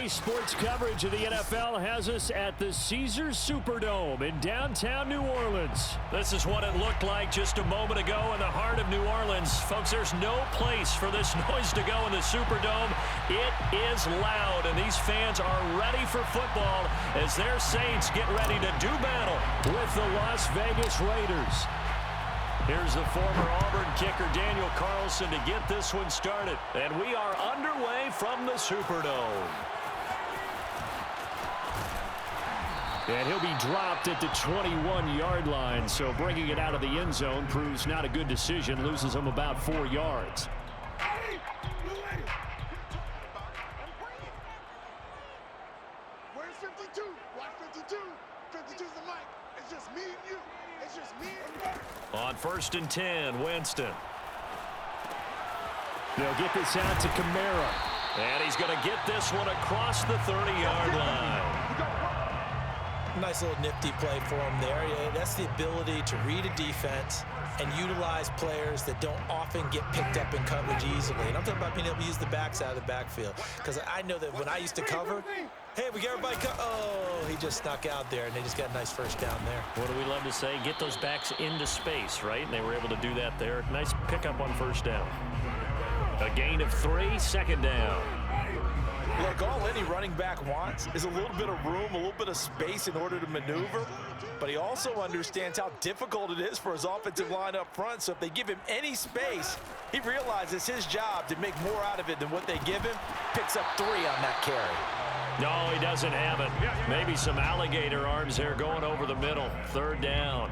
Today's sports coverage of the NFL has us at the Caesars Superdome in downtown New Orleans. This is what it looked like just a moment ago in the heart of New Orleans. Folks, there's no place for this noise to go in the Superdome. It is loud, and these fans are ready for football as their Saints get ready to do battle with the Las Vegas Raiders. Here's the former Auburn kicker Daniel Carlson to get this one started. And we are underway from the Superdome. And he'll be dropped at the 21-yard line. So bringing it out of the end zone proves not a good decision. Loses him about 4 yards. Where's 52? Watch 52. 52's the mic. It's just me and you. It's just me and you. On 1st and 10, Winston. They'll get this out to Kamara. And he's going to get this one across the 30-yard line. Nice little nifty play for him there. Yeah, that's the ability to read a defense and utilize players that don't often get picked up in coverage easily. And I'm talking about being able to use the backs out of the backfield. Because I know that when I used to cover, hey, we got everybody oh, he just snuck out there, and they just got a nice first down there. What do we love to say? Get those backs into space, right? And they were able to do that there. Nice pickup on first down. A gain of 3, 2nd down. Look, all any running back wants is a little bit of room, a little bit of space in order to maneuver. But he also understands how difficult it is for his offensive line up front. So if they give him any space, he realizes his job to make more out of it than what they give him. Picks up 3 on that carry. No, he doesn't have it. Maybe some alligator arms there going over the middle. 3rd down.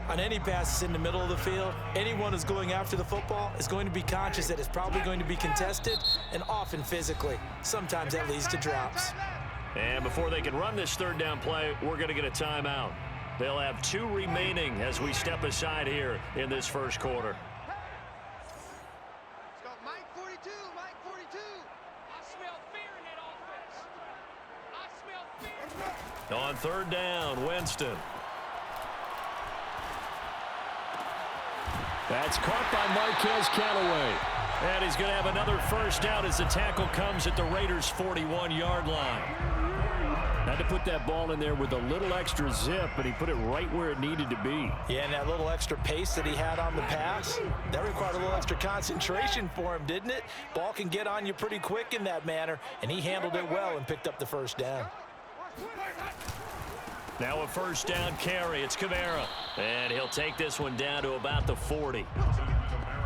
On any passes in the middle of the field, anyone who's going after the football is going to be conscious that it's probably going to be contested and often physically. Sometimes that leads to drops. And before they can run this 3rd down play, we're going to get a timeout. They'll have 2 remaining as we step aside here in this first quarter. Let's go, Mike 42, Mike 42. I smell fear in that offense. I smell fear. On 3rd down, Winston. That's caught by Marquez Callaway. And he's going to have another first down as the tackle comes at the Raiders' 41-yard line. Had to put that ball in there with a little extra zip, but he put it right where it needed to be. Yeah, and that little extra pace that he had on the pass, that required a little extra concentration for him, didn't it? Ball can get on you pretty quick in that manner, and he handled it well and picked up the first down. Now a first down carry. It's Kamara. And he'll take this one down to about the 40.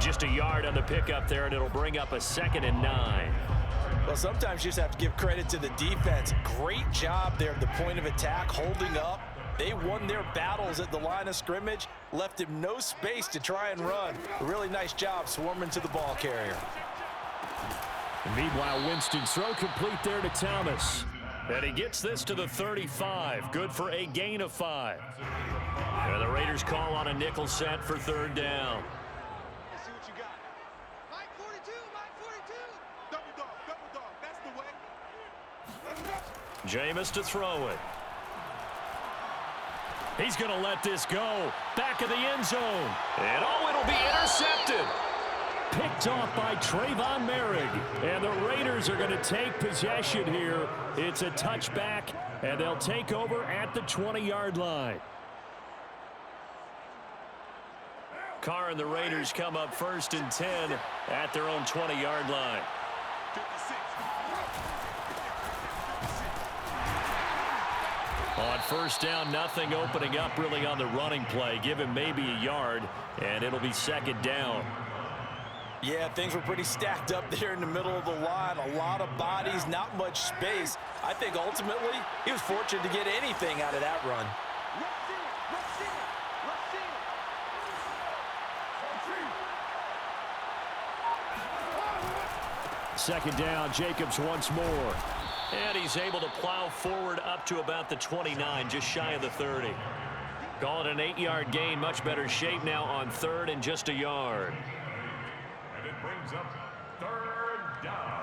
Just a yard on the pickup there, and it'll bring up a 2nd and 9. Well, sometimes you just have to give credit to the defense. Great job there at the point of attack, holding up. They won their battles at the line of scrimmage, left him no space to try and run. A really nice job swarming to the ball carrier. And meanwhile, Winston's throw complete there to Thomas. And he gets this to the 35. Good for a gain of 5. And the Raiders call on a nickel set for 3rd down. Let's see what you got. Mike 42, Mike 42. Double dog, that's the way. Jameis to throw it. He's going to let this go. Back of the end zone. And oh, it'll be intercepted. Picked off by Trayvon Merrick. And the Raiders are going to take possession here. It's a touchback, and they'll take over at the 20-yard line. Carr and the Raiders come up 1st and 10 at their own 20-yard line. On 1st down, nothing opening up really on the running play. Give him maybe a yard, and it'll be 2nd down. Yeah, things were pretty stacked up there in the middle of the line. A lot of bodies, not much space. I think ultimately he was fortunate to get anything out of that run. 2nd down, Jacobs once more. And he's able to plow forward up to about the 29, just shy of the 30. Call it an 8-yard gain, much better shape now on 3rd and just a yard. And it brings up 3rd down.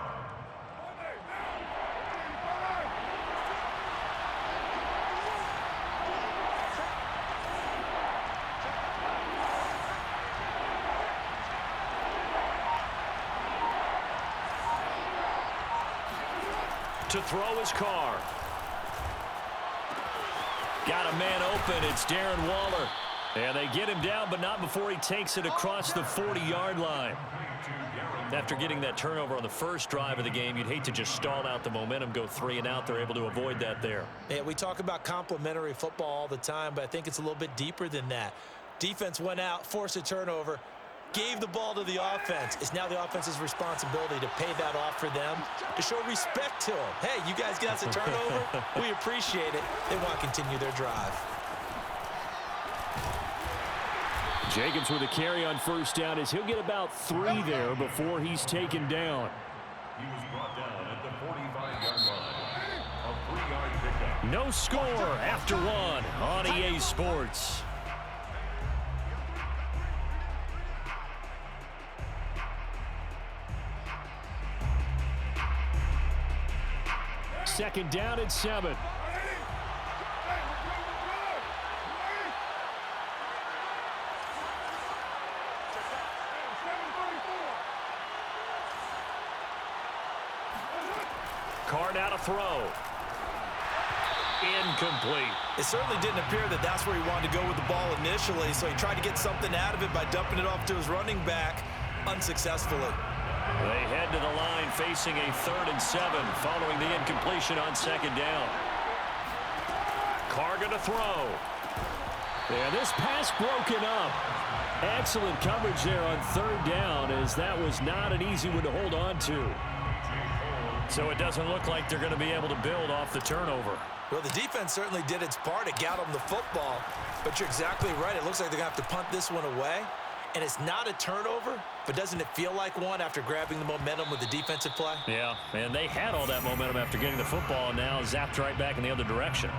To throw his car. Got a man open. It's Darren Waller. And they get him down, but not before he takes it across the 40-yard line. After getting that turnover on the first drive of the game, you'd hate to just stall out the momentum, go 3 and out. They're able to avoid that there. Yeah, we talk about complementary football all the time, but I think it's a little bit deeper than that. Defense went out, forced a turnover, gave the ball to the offense. It's now the offense's responsibility to pay that off for them, to show respect to them. Hey, you guys get us a turnover? We appreciate it. They want to continue their drive. Jacobs with a carry on first down as he'll get about 3 there before he's taken down. He was brought down at the 45-yard line. A 3-yard pickup. No score after 1 on EA Sports. Second down and 7. Carr now to throw. Incomplete. It certainly didn't appear that that's where he wanted to go with the ball initially, so he tried to get something out of it by dumping it off to his running back unsuccessfully. They head to the line facing a 3rd and 7 following the incompletion on second down. Carr gonna throw. And this pass broken up. Excellent coverage there on 3rd down, as that was not an easy one to hold on to. So it doesn't look like they're going to be able to build off the turnover. Well, the defense certainly did its part. It got them the football. But you're exactly right. It looks like they're going to have to punt this one away. And it's not a turnover, but doesn't it feel like one after grabbing the momentum with the defensive play? Yeah, and they had all that momentum after getting the football, and now zapped right back in the other direction.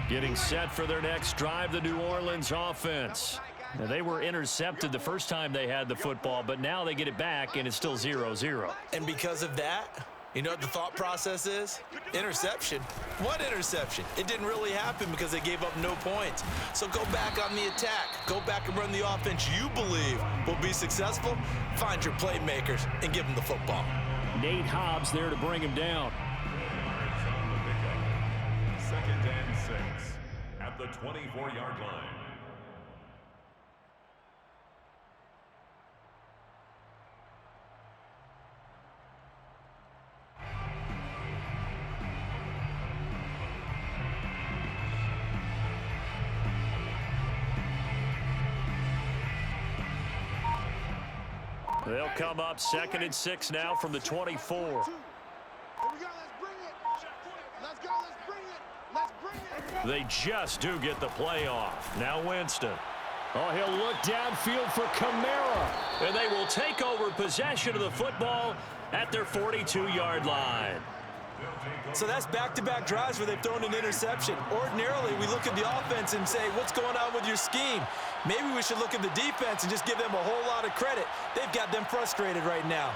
Getting set for their next drive, the New Orleans offense. Now, they were intercepted the first time they had the football, but now they get it back, and it's still 0-0. And because of that, you know what the thought process is? Interception. What interception? It didn't really happen because they gave up no points. So go back on the attack. Go back and run the offense you believe will be successful. Find your playmakers and give them the football. Nate Hobbs there to bring him down. 2nd and 6 at the 24-yard line. They'll come up 2nd and 6 now from the 24. Here we go, let's bring it. Let's go, let's bring it. Let's bring it. They just do get the play off. Now Winston. Oh, he'll look downfield for Kamara. And they will take over possession of the football at their 42-yard line. So that's back-to-back drives where they've thrown an interception. Ordinarily, we look at the offense and say, what's going on with your scheme? Maybe we should look at the defense and just give them a whole lot of credit. They've got them frustrated right now.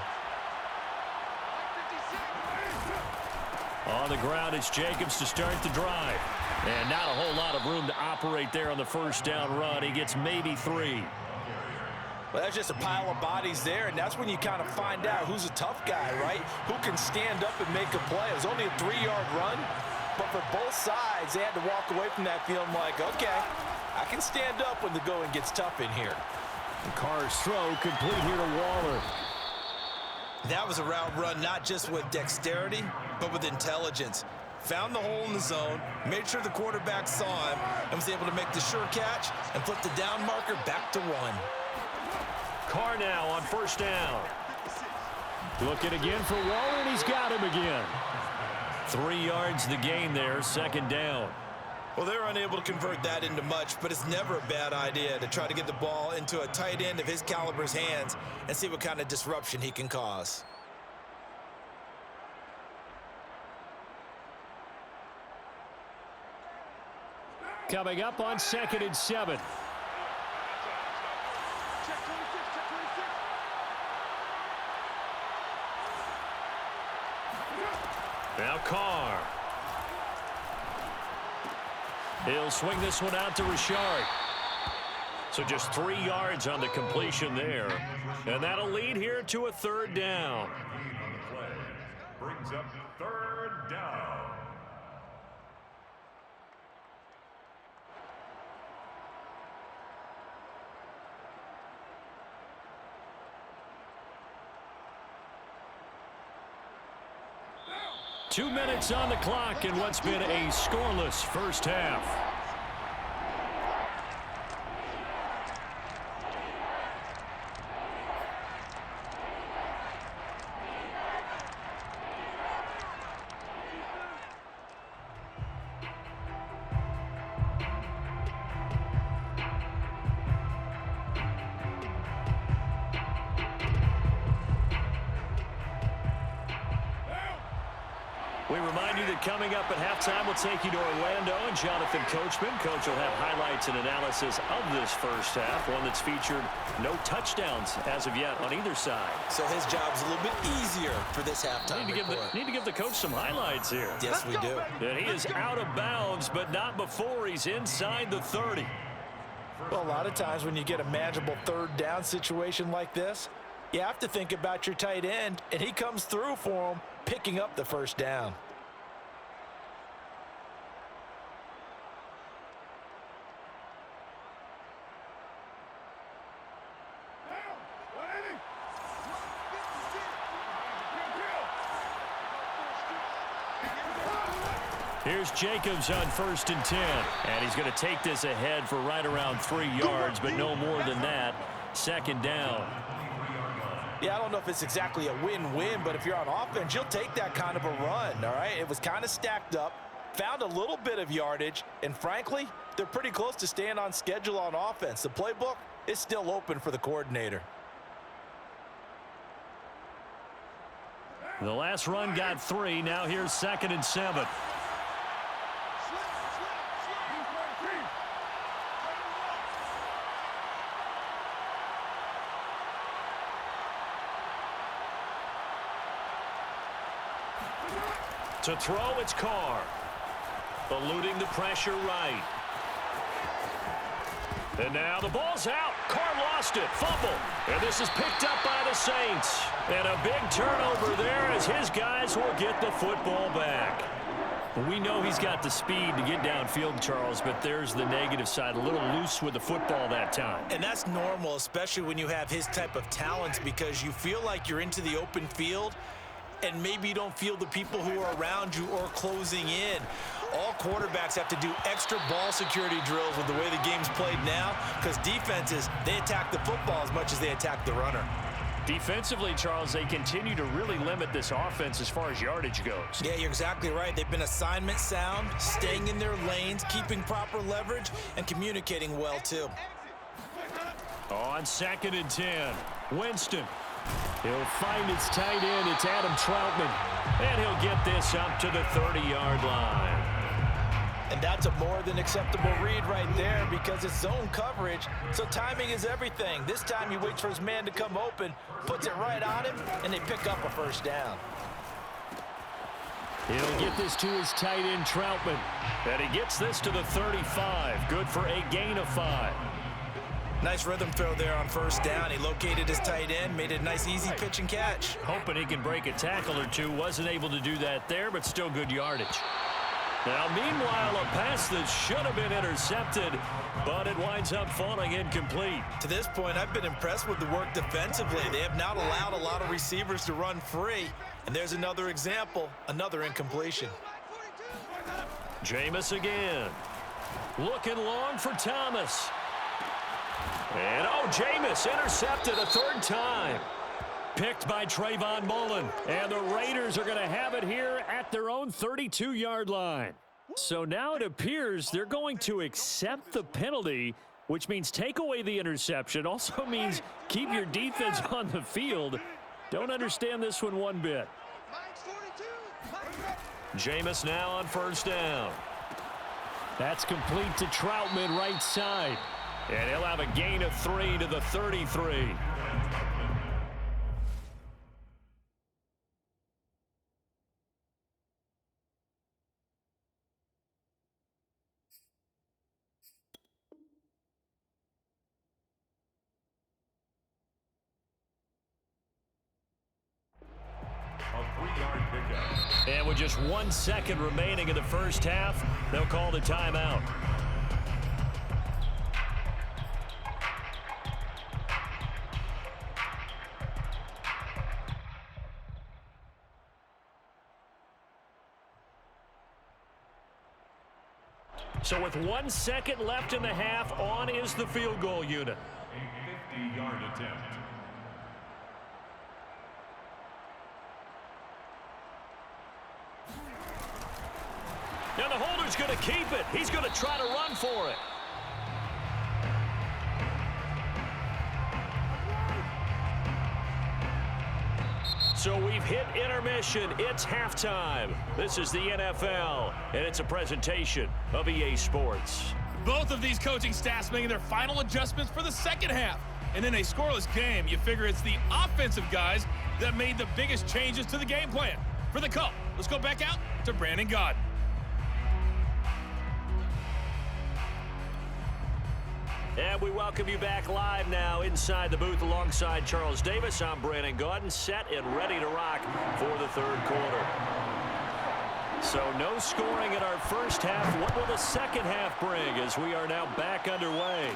On the ground, it's Jacobs to start the drive. And not a whole lot of room to operate there on the first down run. He gets maybe 3. Well, that's just a pile of bodies there, and that's when you kind of find out who's a tough guy, right? Who can stand up and make a play. It was only a 3-yard run, but for both sides, they had to walk away from that feeling like, okay, I can stand up when the going gets tough in here. And Carr's throw complete here to Waller. That was a route run not just with dexterity, but with intelligence. Found the hole in the zone, made sure the quarterback saw him, and was able to make the sure catch and flip the down marker back to 1. Carr now on first down. Looking again for Waller, and he's got him again. 3 yards the gain there, second down. Well, they're unable to convert that into much, but it's never a bad idea to try to get the ball into a tight end of his caliber's hands and see what kind of disruption he can cause. Coming up on 2nd and 7. Now Carr. He'll swing this one out to Richard. So just 3 yards on the completion there. And that'll lead here to a third down. Gain on the play brings up third down. Two minutes on the clock in what's been a scoreless first half. We remind you that coming up at halftime, we'll take you to Orlando and Jonathan Coachman. Coach will have highlights and analysis of this first half, one that's featured no touchdowns as of yet on either side. So his job's a little bit easier for this halftime Need to give the coach some highlights here. Yes, we do. And he is out of bounds, but not before he's inside the 30. Well, a lot of times when you get a manageable third down situation like this, you have to think about your tight end, and he comes through for him, picking up the first down. Here's Jacobs on 1st and 10. And he's going to take this ahead for right around 3 yards, but no more than that. Second down. Yeah, I don't know if it's exactly a win-win, but if you're on offense, you'll take that kind of a run, all right? It was kind of stacked up, found a little bit of yardage, and frankly, they're pretty close to staying on schedule on offense. The playbook is still open for the coordinator. The last run got 3. Now here's 2nd and 7. To throw, it's Carr. Eluding the pressure right. And now the ball's out. Carr lost it. Fumble. And this is picked up by the Saints. And a big turnover there as his guys will get the football back. We know he's got the speed to get downfield, Charles, but there's the negative side. A little loose with the football that time. And that's normal, especially when you have his type of talents, because you feel like you're into the open field and maybe you don't feel the people who are around you or closing in. All quarterbacks have to do extra ball security drills with the way the game's played now, because defenses, they attack the football as much as they attack the runner. Defensively, Charles, they continue to really limit this offense as far as yardage goes. Yeah, you're exactly right. They've been assignment sound, staying in their lanes, keeping proper leverage, and communicating well, too. On 2nd and 10, Winston. He'll find his tight end. It's Adam Troutman. And he'll get this up to the 30-yard line. And that's a more than acceptable read right there, because it's zone coverage, so timing is everything. This time he waits for his man to come open, puts it right on him, and they pick up a first down. He'll get this to his tight end, Troutman. And he gets this to the 35. Good for a gain of 5. Nice rhythm throw there on first down. He located his tight end, made it a nice easy pitch and catch. Hoping he can break a tackle or two. Wasn't able to do that there, but still good yardage. Now, meanwhile, a pass that should have been intercepted, but it winds up falling incomplete. To this point, I've been impressed with the work defensively. They have not allowed a lot of receivers to run free. And there's another example, another incompletion. Jameis again. Looking long for Thomas. And, oh, Jameis intercepted a third time. Picked by Trayvon Mullen. And the Raiders are going to have it here at their own 32-yard line. So now it appears they're going to accept the penalty, which means take away the interception. Also means keep your defense on the field. Don't understand this one bit. Jameis now on first down. That's complete to Troutman, right side. And he'll have a gain of 3 to the 33. And with just 1 second remaining in the first half, they'll call the timeout. So with 1 second left in the half, on is the field goal unit. A 50-yard attempt. Now the holder's going to keep it. He's going to try to run for it. So we've hit intermission. It's halftime. This is the NFL, and it's a presentation of EA Sports. Both of these coaching staffs making their final adjustments for the second half. And in a scoreless game, you figure it's the offensive guys that made the biggest changes to the game plan. For the call, let's go back out to Brandon Gaudin. And we welcome you back live now inside the booth alongside Charles Davis. I'm Brandon Gaudin, set and ready to rock for the third quarter. So no scoring in our first half. What will the second half bring as we are now back underway?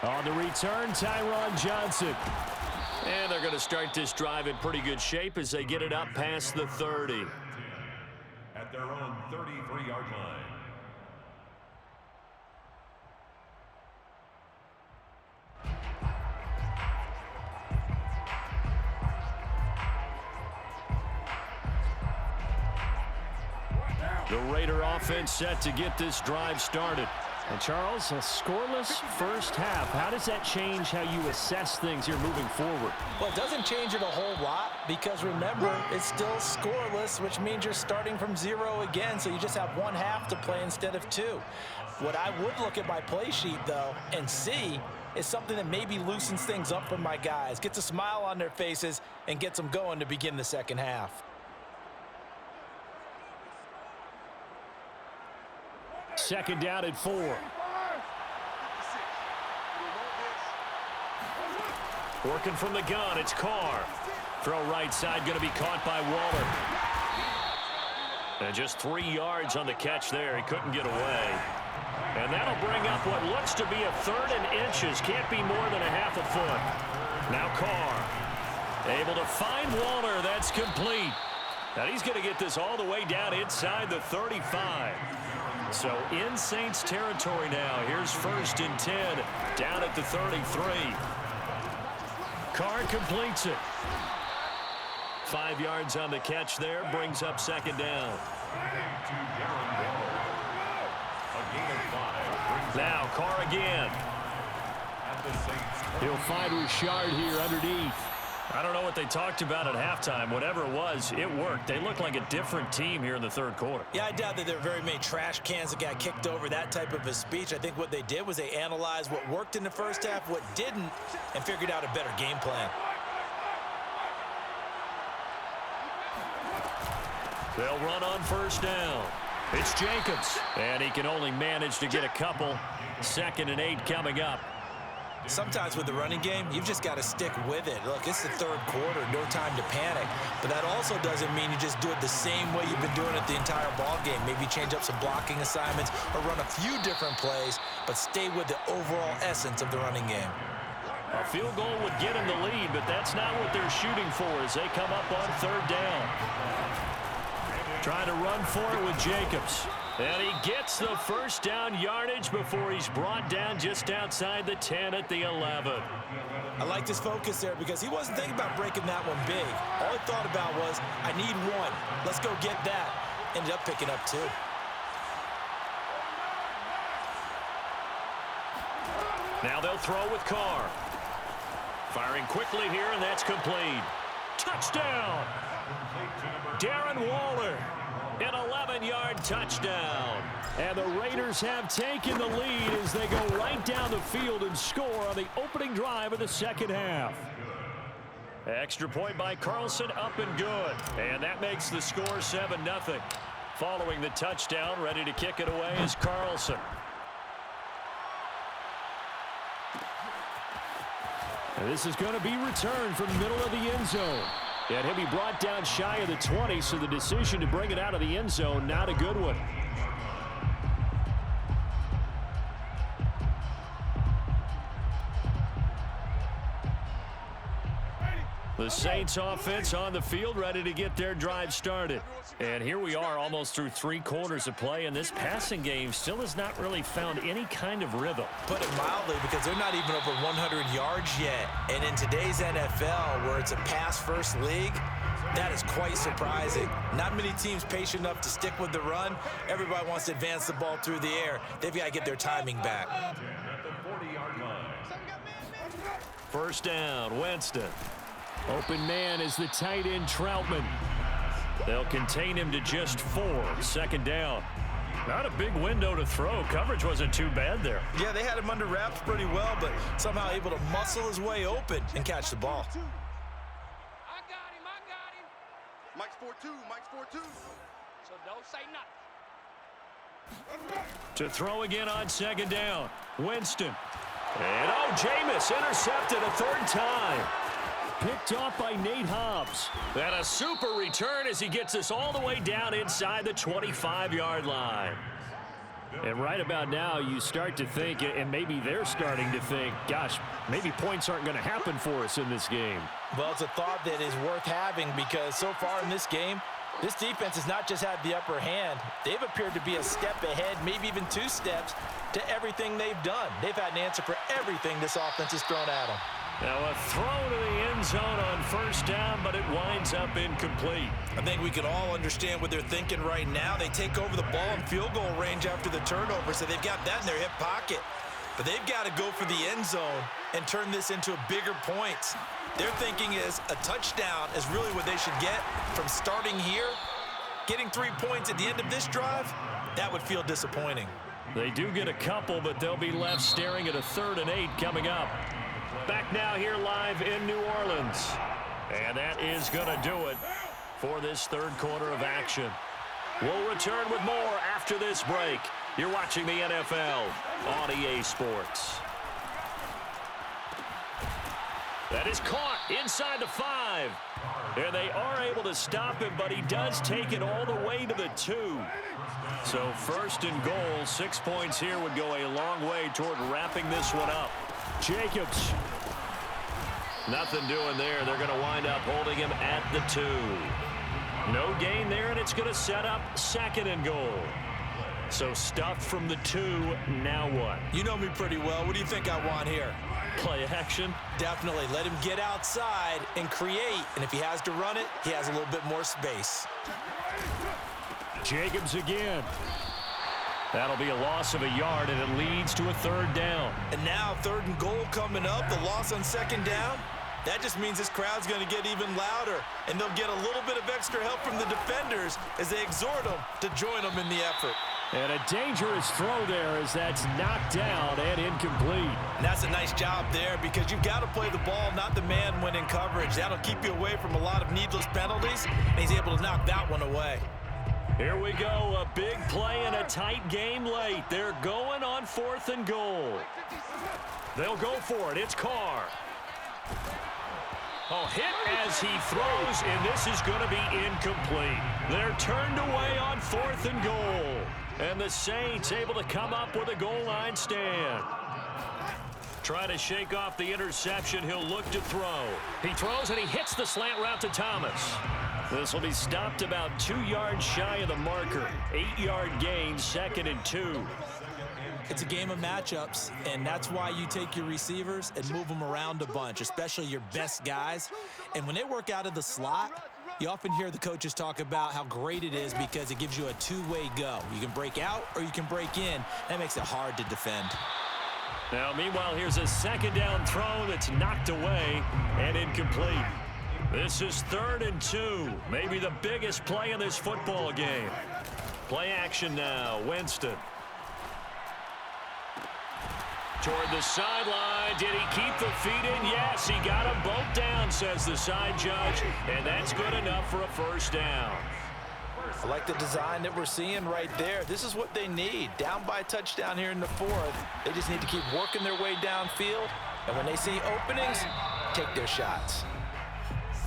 On the return, Tyron Johnson. And they're going to start this drive in pretty good shape as they get it up past the 30. At their own 33-yard line. The Raider offense set to get this drive started. And Charles, a scoreless first half. How does that change how you assess things here moving forward? Well, it doesn't change it a whole lot because remember, it's still scoreless, which means you're starting from 0 again, so you just have one half to play instead of 2. What I would look at my play sheet, though, and see is something that maybe loosens things up for my guys, gets a smile on their faces, and gets them going to begin the second half. Second down at 4. Working from the gun, it's Carr. Throw right side, going to be caught by Waller. And just 3 yards on the catch there. He couldn't get away. And that'll bring up what looks to be a 3rd and inches. Can't be more than a half a foot. Now Carr. Able to find Waller. That's complete. And he's going to get this all the way down inside the 35. So in Saints territory now. Here's 1st and 10 down at the 33. Carr completes it. 5 yards on the catch there. Brings up 2nd down. Now Carr again. He'll find Richard here underneath. I don't know what they talked about at halftime. Whatever it was, it worked. They look like a different team here in the third quarter. Yeah, I doubt that there were very many trash cans that got kicked over, that type of a speech. I think what they did was they analyzed what worked in the first half, what didn't, and figured out a better game plan. They'll run on 1st down. It's Jacobs, and he can only manage to get a couple. 2nd and 8 coming up. Sometimes with the running game, you've just got to stick with it. Look, it's the third quarter, no time to panic. But that also doesn't mean you just do it the same way you've been doing it the entire ball game. Maybe change up some blocking assignments or run a few different plays, but stay with the overall essence of the running game. A field goal would get him the lead, but that's not what they're shooting for as they come up on 3rd down. Trying to run for it with Jacobs. And he gets the 1st down yardage before he's brought down just outside the 10 at the 11. I like his focus there because he wasn't thinking about breaking that one big. All he thought about was, I need 1. Let's go get that. Ended up picking up 2. Now they'll throw with Carr. Firing quickly here, and that's complete. Touchdown! Darren Waller. An 11-yard touchdown. And the Raiders have taken the lead as they go right down the field and score on the opening drive of the second half. Extra point by Carlson, up and good. And that makes the score 7-0. Following the touchdown, ready to kick it away is Carlson. And this is going to be returned from the middle of the end zone. And he'll be brought down shy of the 20, so the decision to bring it out of the end zone, not a good one. The Saints offense on the field, ready to get their drive started. And here we are almost through 3 quarters of play, and this passing game still has not really found any kind of rhythm. Put it mildly, because they're not even over 100 yards yet. And in today's NFL, where it's a pass-first league, that is quite surprising. Not many teams patient enough to stick with the run. Everybody wants to advance the ball through the air. They've got to get their timing back. First down, Winston. Open man is the tight end, Troutman. They'll contain him to just 4. Second down. Not a big window to throw. Coverage wasn't too bad there. Yeah, they had him under wraps pretty well, but somehow able to muscle his way open and catch the ball. I got him. Mike's 4-2, Mike's 4-2. So don't say nothing. To throw again on second down. Winston. And Jameis intercepted a 3rd time. Picked off by Nate Hobbs. And a super return as he gets us all the way down inside the 25-yard line. And right about now, you start to think, and maybe they're starting to think, gosh, maybe points aren't going to happen for us in this game. Well, it's a thought that is worth having, because so far in this game, this defense has not just had the upper hand. They've appeared to be a step ahead, maybe even 2 steps, to everything they've done. They've had an answer for everything this offense has thrown at them. Now a throw to the end zone on first down, but it winds up incomplete. I think we can all understand what they're thinking right now. They take over the ball in field goal range after the turnover, so they've got that in their hip pocket. But they've got to go for the end zone and turn this into bigger points. Their thinking is a touchdown is really what they should get from starting here. Getting 3 points at the end of this drive, that would feel disappointing. They do get a couple, but they'll be left staring at a 3rd and 8 coming up. Back now here live in New Orleans. And that is going to do it for this 3rd quarter of action. We'll return with more after this break. You're watching the NFL on EA Sports. That is caught inside the 5. And they are able to stop him, but he does take it all the way to the 2. So 1st and goal, 6 points here would go a long way toward wrapping this one up. Jacobs. Nothing doing there. They're going to wind up holding him at the 2. No gain there, and it's going to set up 2nd and goal. So stuffed from the 2, now what? You know me pretty well. What do you think I want here? Play action? Definitely. Let him get outside and create. And if he has to run it, he has a little bit more space. Jacobs again. That'll be a loss of a yard, and it leads to a 3rd down. And now 3rd and goal coming up. The loss on 2nd down. That just means this crowd's going to get even louder, and they'll get a little bit of extra help from the defenders as they exhort them to join them in the effort. And a dangerous throw there as that's knocked down and incomplete. And that's a nice job there, because you've got to play the ball, not the man when in coverage. That'll keep you away from a lot of needless penalties, and he's able to knock that one away. Here we go, a big play in a tight game late. They're going on 4th and goal. They'll go for it. It's Carr. Hit as he throws, and this is going to be incomplete. They're turned away on 4th and goal. And the Saints able to come up with a goal line stand. Try to shake off the interception. He'll look to throw. He throws, and he hits the slant route to Thomas. This will be stopped about 2 yards shy of the marker. 8-yard gain, 2nd and 2. It's a game of matchups, and that's why you take your receivers and move them around a bunch, especially your best guys. And when they work out of the slot, you often hear the coaches talk about how great it is because it gives you a 2-way go. You can break out or you can break in. That makes it hard to defend. Now, meanwhile, here's a 2nd down throw that's knocked away and incomplete. This is 3rd and 2, maybe the biggest play in this football game. Play action now, Winston. Toward the sideline. Did he keep the feet in? Yes, he got them both down, says the side judge, and that's good enough for a 1st down. I like the design that we're seeing right there. This is what they need. Down by a touchdown here in the 4th. They just need to keep working their way downfield, and when they see openings, take their shots.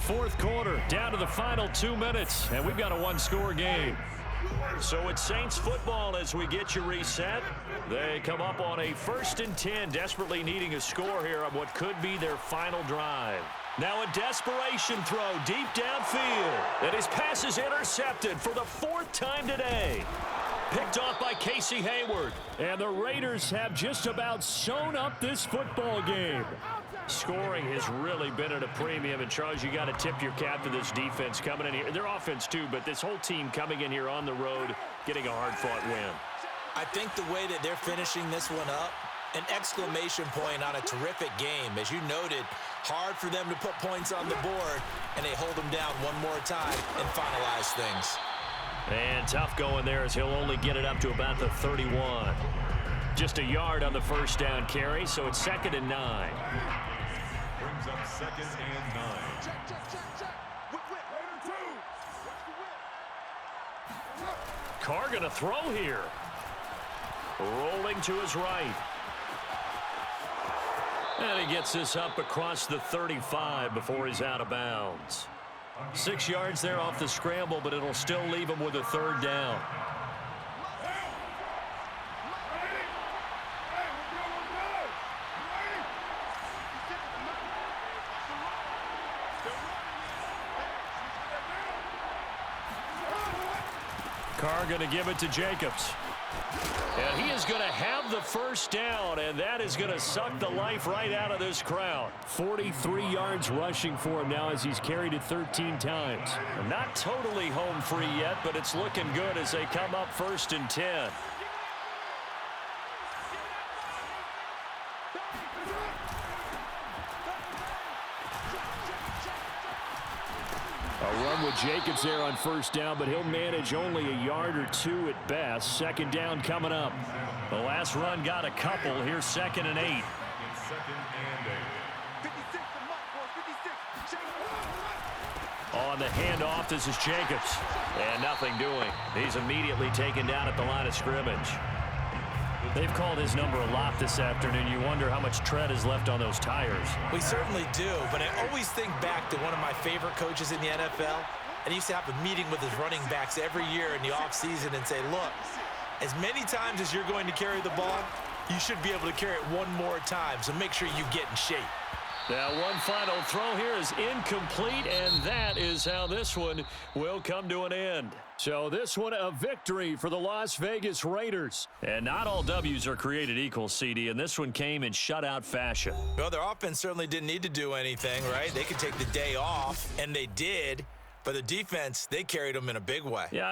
fourth quarter, down to the final 2 minutes, and we've got a one-score game. So it's Saints football as we get you reset. They come up on a 1st and 10, desperately needing a score here on what could be their final drive. Now a desperation throw deep downfield, and his pass is intercepted for the 4th time today. Picked off by Casey Hayward. And the Raiders have just about sewn up this football game. Scoring has really been at a premium. And, Charles, you got to tip your cap to this defense coming in here. Their offense, too, but this whole team coming in here on the road, getting a hard-fought win. I think the way that they're finishing this one up, an exclamation point on a terrific game. As you noted, hard for them to put points on the board, and they hold them down one more time and finalize things. And tough going there as he'll only get it up to about the 31. Just a yard on the first down carry, so it's 2nd and 9. Brings up 2nd and 9. Carr going to throw here. Rolling to his right. And he gets this up across the 35 before he's out of bounds. 6 yards there off the scramble, but it'll still leave him with a 3rd down. Carr going to give it to Jacobs. And he is going to have the 1st down, and that is going to suck the life right out of this crowd. 43 yards rushing for him now as he's carried it 13 times. Not totally home free yet, but it's looking good as they come up 1st and 10. A run with Jacobs there on 1st down, but he'll manage only a yard or 2 at best. 2nd down coming up. The last run got a couple. Here's 2nd and 8. It's 2nd and 8. On the handoff, this is Jacobs. And nothing doing. He's immediately taken down at the line of scrimmage. They've called his number a lot this afternoon. You wonder how much tread is left on those tires. We certainly do, but I always think back to one of my favorite coaches in the NFL, and he used to have a meeting with his running backs every year in the offseason and say, look, as many times as you're going to carry the ball, you should be able to carry it one more time, so make sure you get in shape. Now, one final throw here is incomplete, and that is how this one will come to an end. So this one a victory for the Las Vegas Raiders. And not all W's are created equal, CD, and this one came in shutout fashion. Well, their offense certainly didn't need to do anything, right? They could take the day off, and they did. But the defense, they carried them in a big way. Yeah,